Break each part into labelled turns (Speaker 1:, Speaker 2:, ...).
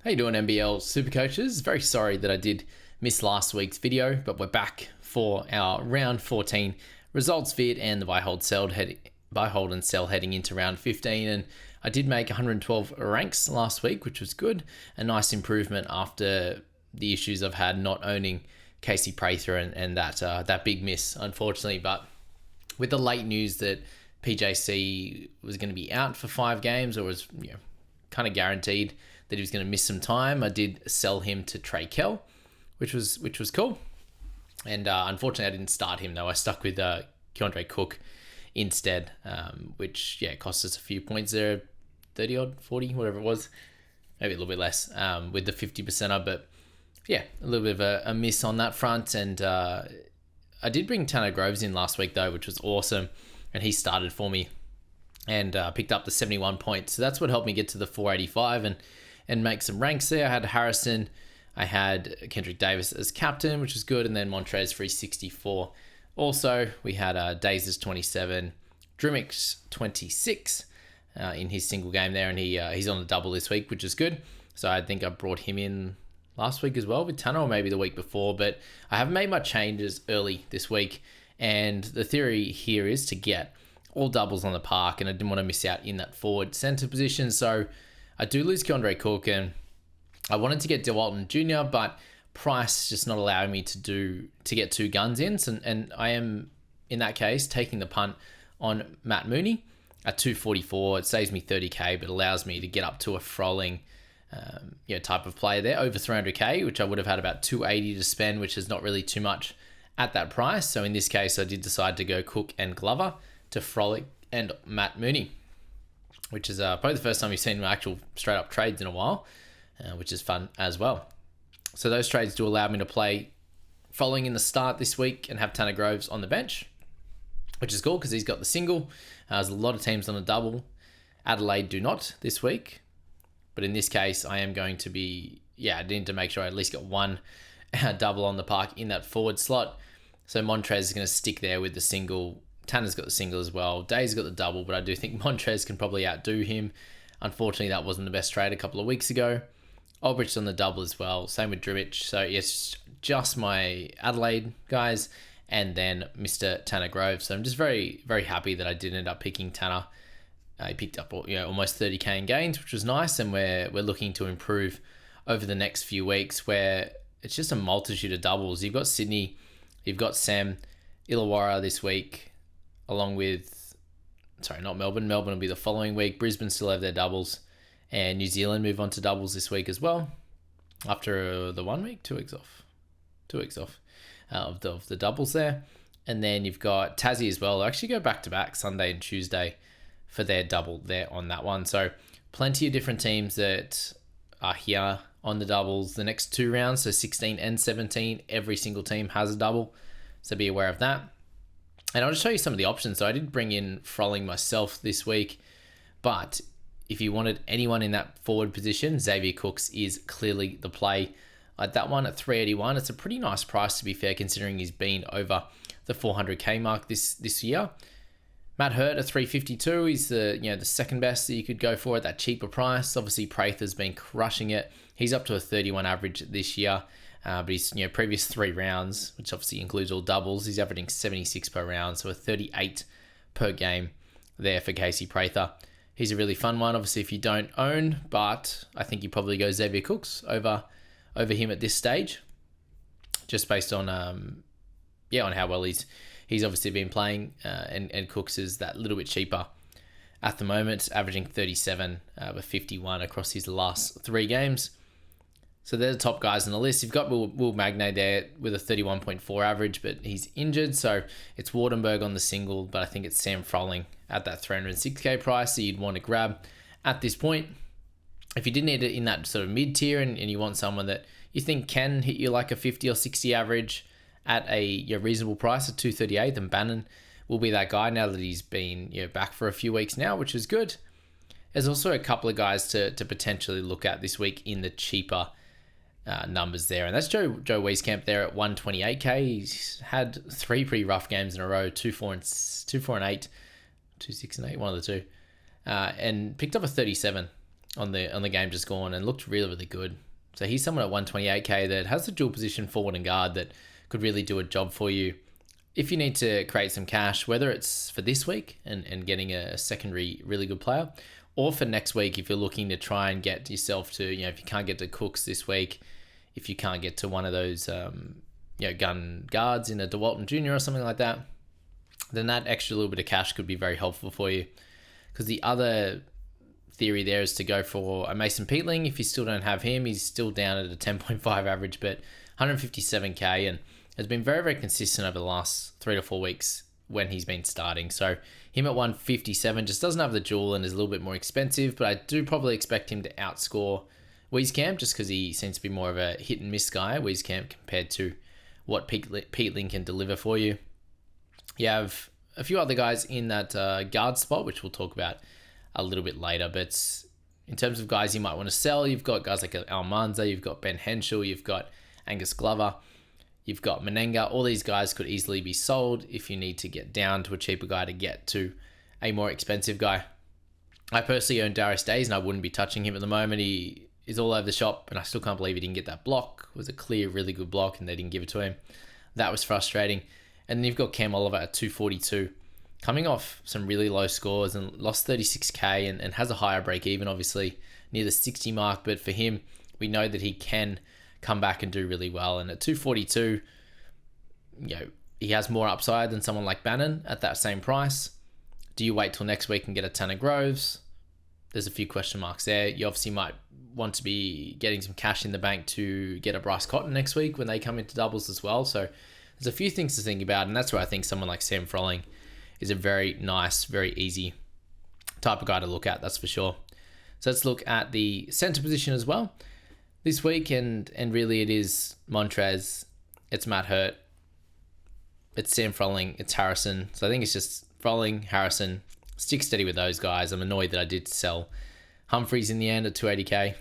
Speaker 1: How you doing, NBL Supercoaches? Very sorry that I did miss last week's video, but we're back for our round 14 results vid and the buy, hold, and sell heading into round 15. And I did make 112 ranks last week, which was good. A nice improvement after the issues I've had not owning Casey Prather and that big miss, unfortunately. But with the late news that PJC was going to be out for 5 games, or was kind of guaranteed that he was going to miss some time, I did sell him to Trey Kell, which was cool. And unfortunately, I didn't start him though. I stuck with Keandre Cook instead, which cost us a few points there, 30 odd, 40, whatever it was, maybe a little bit less with the 50%er, but a little bit of a miss on that front. And I did bring Tanner Groves in last week though, which was awesome, and he started for me and picked up the 71 points. So that's what helped me get to the 485 and make some ranks there. I had Harrison, I had Kendrick Davis as captain, which was good, and then Montrez for his 64. Also, we had Dazes 27, Drimix 26 in his single game there, and he's on the double this week, which is good. So I think I brought him in last week as well with Tanner, or maybe the week before, but I haven't made my changes early this week, and the theory here is to get all doubles on the park, and I didn't want to miss out in that forward center position. So I do lose Keandre Cook, and I wanted to get DeWalton Jr., but price just not allowing me to get 2 guns in. So, and I am, in that case, taking the punt on Matt Mooney at 244. It saves me 30k, but allows me to get up to a Froling type of player there, over 300k, which I would have had about 280 to spend, which is not really too much at that price. So in this case, I did decide to go Cook and Glover to Frolic and Matt Mooney, which is probably the first time you've seen my actual straight up trades in a while, which is fun as well. So those trades do allow me to play Frolic in the start this week and have Tanner Groves on the bench, which is cool because he's got the single. There's a lot of teams on a double. Adelaide do not this week, but in this case, I am going to be, I need to make sure I at least got 1 double on the park in that forward slot. So Montrez is going to stick there with the single. Tanner's got the single as well. Day's got the double, but I do think Montrez can probably outdo him. Unfortunately, that wasn't the best trade a couple of weeks ago. Olbrich's on the double as well. Same with Drivich. So yes, just my Adelaide guys, and then Mr. Tanner Groves. So I'm just very, very happy that I did end up picking Tanner. He picked up almost 30k in gains, which was nice, and we're looking to improve over the next few weeks, where it's just a multitude of doubles. You've got Sydney, you've got Sam Illawarra this week, along with, not Melbourne. Melbourne will be the following week. Brisbane still have their doubles, and New Zealand move on to doubles this week as well. After the 1 week, 2 weeks off, 2 weeks off of the doubles there. And then you've got Tassie as well. They'll actually go back to back Sunday and Tuesday for their double there on that one. So plenty of different teams that are here on the doubles the next 2 rounds. So 16 and 17, every single team has a double. So be aware of that. And I'll just show you some of the options. So I did bring in Froling myself this week, but if you wanted anyone in that forward position, Xavier Cooks is clearly the play. At that one at 381, it's a pretty nice price, to be fair, considering he's been over the 400k mark this year. Matt Hurt at 352, he's the second best that you could go for at that cheaper price. Obviously, Prather's been crushing it. He's up to a 31 average this year. But he's previous 3 rounds, which obviously includes all doubles, he's averaging 76 per round, so a 38 per game there for Casey Prather. He's a really fun one, obviously, if you don't own, but I think you probably go Xavier Cooks over him at this stage, just based on on how well he's obviously been playing, and Cooks is that little bit cheaper at the moment, averaging 37 with 51 across his last 3 games. So they're the top guys on the list. You've got Will Magnay there with a 31.4 average, but he's injured. So it's Wardenberg on the single, but I think it's Sam Froling at that 306k price that you'd want to grab at this point. If you did need it in that sort of mid-tier and you want someone that you think can hit you like a 50 or 60 average at a reasonable price at 238, then Bannon will be that guy now that he's been back for a few weeks now, which is good. There's also a couple of guys to potentially look at this week in the cheaper numbers there, and that's Joe Wieskamp there at 128k. He's had 3 pretty rough games in a row, 2-4 and 8, 2-6 and 8, one of the two, and picked up a 37 on the game just gone and looked really, really good. So he's someone at 128k that has the dual position forward and guard that could really do a job for you if you need to create some cash, whether it's for this week and getting a secondary really good player, or for next week if you're looking to try and get yourself to, if you can't get to Cooks this week, if you can't get to one of those gun guards in a DeWalton Jr. or something like that, then that extra little bit of cash could be very helpful for you. Because the other theory there is to go for a Mason Peatling. If you still don't have him, he's still down at a 10.5 average, but 157k, and has been very, very consistent over the last 3 to 4 weeks when he's been starting. So him at 157 just doesn't have the dual and is a little bit more expensive, but I do probably expect him to outscore Wieskamp just because he seems to be more of a hit and miss guy, Wieskamp, compared to what Peatling can deliver for you. You have a few other guys in that guard spot, which we'll talk about a little bit later. But in terms of guys you might want to sell, you've got guys like Almanza, you've got Ben Henschel, you've got Angus Glover, you've got Menenga. All these guys could easily be sold if you need to get down to a cheaper guy to get to a more expensive guy. I personally own Darius Days and I wouldn't be touching him at the moment. He is all over the shop and I still can't believe he didn't get that block. It was a clear, really good block and they didn't give it to him. That was frustrating. And then you've got Cam Oliver at 242, coming off some really low scores and lost 36k and has a higher break even, obviously, near the 60 mark. But for him, we know that he can come back and do really well. And at 242, he has more upside than someone like Bannon at that same price. Do you wait till next week and get a Tanner Groves? There's a few question marks there. You obviously might want to be getting some cash in the bank to get a Bryce Cotton next week when they come into doubles as well. So there's a few things to think about, and that's where I think someone like Sam Froling is a very nice, very easy type of guy to look at, that's for sure. So let's look at the center position as well this week, and really it is Montrez, it's Matt Hurt, it's Sam Froling, it's Harrison. So I think it's just Froling, Harrison, stick steady with those guys. I'm annoyed that I did sell Humphreys in the end at 280k.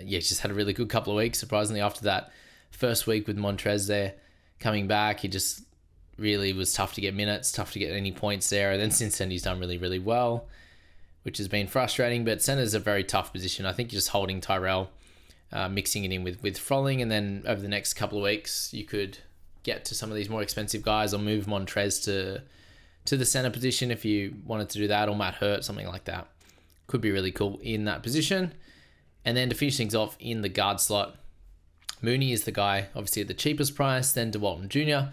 Speaker 1: He's just had a really good couple of weeks, surprisingly, after that first week with Montrez there. Coming back, he just really was tough to get minutes, tough to get any points there. And then since then, he's done really, really well, which has been frustrating. But center's a very tough position. I think you're just holding Tyrell, mixing it in with Froling. And then over the next couple of weeks, you could get to some of these more expensive guys or move Montrez to the center position if you wanted to do that, or Matt Hurt, something like that. Could be really cool in that position. And then to finish things off in the guard slot, Mooney is the guy, obviously at the cheapest price, then DeWalton Jr.,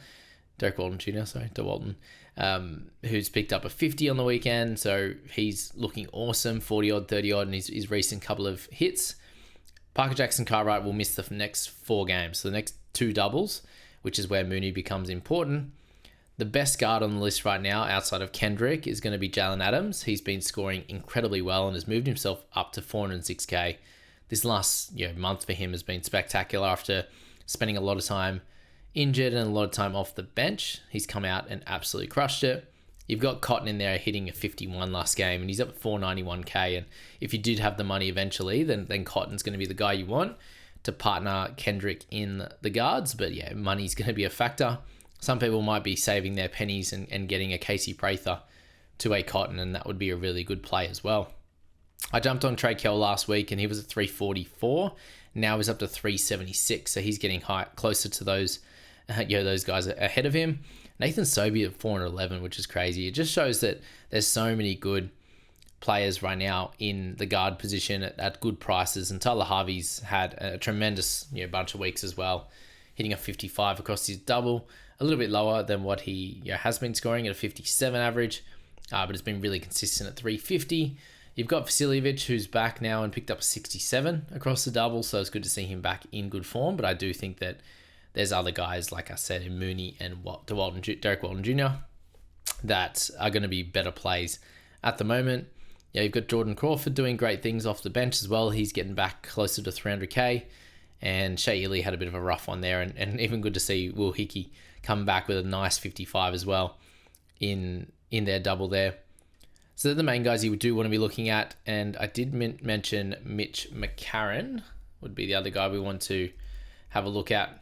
Speaker 1: who's picked up a 50 on the weekend. So he's looking awesome, 40 odd, 30 odd, and his recent couple of hits. Parker Jackson Cartwright will miss the next 4 games, so the next 2 doubles, which is where Mooney becomes important. The best guard on the list right now, outside of Kendrick, is going to be Jalen Adams. He's been scoring incredibly well and has moved himself up to 406k. This last month for him has been spectacular after spending a lot of time injured and a lot of time off the bench. He's come out and absolutely crushed it. You've got Cotton in there hitting a 51 last game and he's up at 491k. And if you did have the money eventually, then Cotton's going to be the guy you want to partner Kendrick in the guards. But yeah, money's going to be a factor. Some people might be saving their pennies and getting a Casey Prather to a Cotton, and that would be a really good play as well. I jumped on Trey Kell last week and he was at 344. Now he's up to 376. So he's getting closer to those guys ahead of him. Nathan Sobey at 411, which is crazy. It just shows that there's so many good players right now in the guard position at good prices. And Tyler Harvey's had a tremendous bunch of weeks as well, hitting a 55 across his double, a little bit lower than what he has been scoring at a 57 average, but it's been really consistent at 350. You've got Vasiljevic, who's back now and picked up a 67 across the double, so it's good to see him back in good form. But I do think that there's other guys, like I said, in Mooney and Derek Walton Jr., that are going to be better plays at the moment. You've got Jordan Crawford doing great things off the bench as well. He's getting back closer to 300k. And Shea Ely had a bit of a rough one there. And even good to see Will Hickey come back with a nice 55 as well in their double there. So they're the main guys you do want to be looking at. And I did mention Mitch McCarron would be the other guy we want to have a look at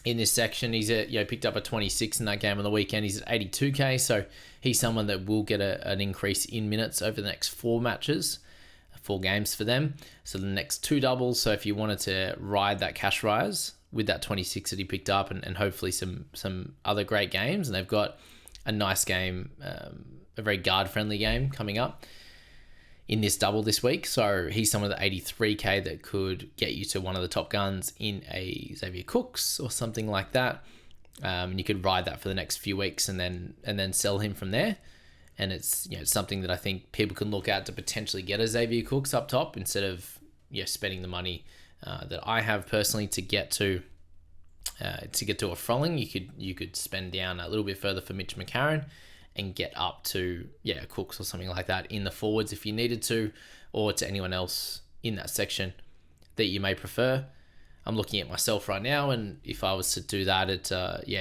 Speaker 1: in this section. He's picked up a 26 in that game on the weekend. He's at 82k. So he's someone that will get an increase in minutes over the next 4 matches 4 games for them. So the next 2 doubles. So if you wanted to ride that cash rise with that 26 that he picked up and hopefully some other great games, and they've got a nice game, a very guard-friendly game coming up in this double this week. So he's someone at 83k that could get you to one of the top guns in a Xavier Cooks or something like that. And you could ride that for the next few weeks and then sell him from there. And it's something that I think people can look at to potentially get a Xavier Cooks up top instead of spending the money that I have personally to get to a Frolling. You could spend down a little bit further for Mitch McCarron and get up to Cooks or something like that in the forwards if you needed to, or to anyone else in that section that you may prefer. I'm looking at myself right now, and if I was to do that, it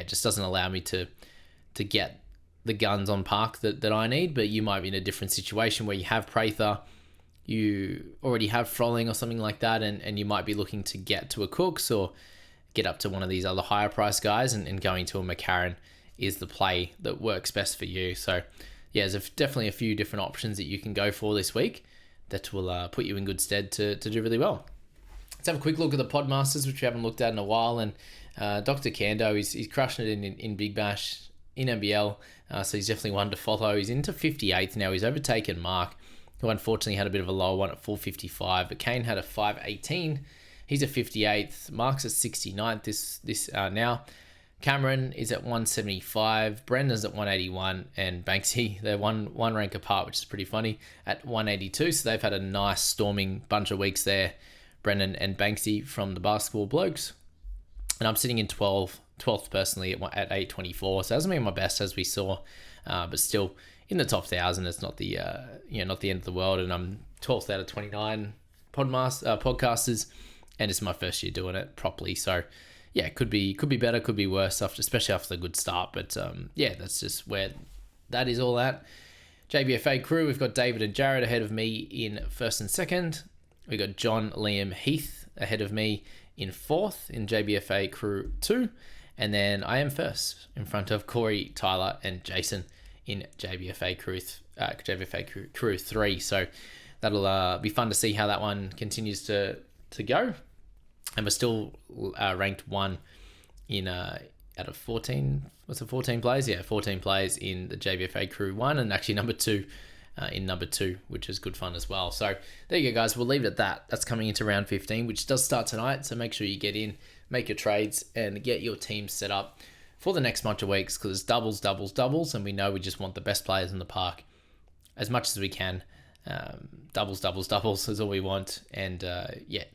Speaker 1: just doesn't allow me to get the guns on park that I need. But you might be in a different situation where you have Prather, you already have Frolling or something like that, and you might be looking to get to a Cooks or get up to one of these other higher price guys, and going to a McCarron is the play that works best for you. So there's definitely a few different options that you can go for this week that will put you in good stead to do really well. Let's have a quick look at the Podmasters, which we haven't looked at in a while. And Dr. Kando, he's crushing it in Big Bash, in NBL. So he's definitely one to follow. He's into 58th now. He's overtaken Mark, who unfortunately had a bit of a lower one at 455. But Kane had a 518. He's at 58th. Mark's at 69th this now. Cameron is at 175. Brendan's at 181. And Banksy, they're one rank apart, which is pretty funny, at 182. So they've had a nice storming bunch of weeks there, Brendan and Banksy from the Basketball Blokes. And I'm sitting in 12th personally at 824. So that hasn't been my best, as we saw, but still in the top 1,000. It's not the not the end of the world. And I'm 12th out of 29 podcasters, and it's my first year doing it properly. So it could be better, could be worse, especially after the good start. But that's just where that is all at. JBFA crew, we've got David and Jared ahead of me in first and second. We've got John, Liam, Heath ahead of me in fourth in JBFA crew 2. And then I am first in front of Corey, Tyler, and Jason in JBFA crew 3. So that'll be fun to see how that one continues to go. And we're still ranked 1 in out of 14. What's it, 14 players? Yeah, 14 players in the JBFA crew 1, and actually number 2 in number 2, which is good fun as well. So there you go, guys. We'll leave it at that. That's coming into round 15, which does start tonight. So make sure you get in, make your trades, and get your team set up for the next bunch of weeks, because it's doubles, and we know we just want the best players in the park as much as we can. Doubles is all we want, and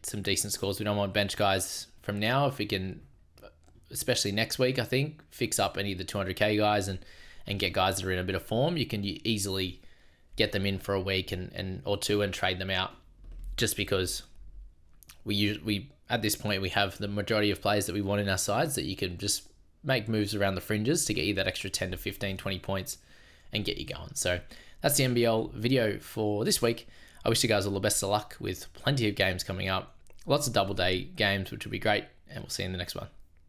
Speaker 1: some decent scores. We don't want bench guys from now. If we can, especially next week, I think, fix up any of the 200k guys and get guys that are in a bit of form, you can easily get them in for a week or two and trade them out, just because we at this point we have the majority of players that we want in our sides, that you can just make moves around the fringes to get you that extra 10 to 15, 20 points and get you going. So that's the NBL video for this week. I wish you guys all the best of luck with plenty of games coming up. Lots of double day games, which will be great. And we'll see you in the next one.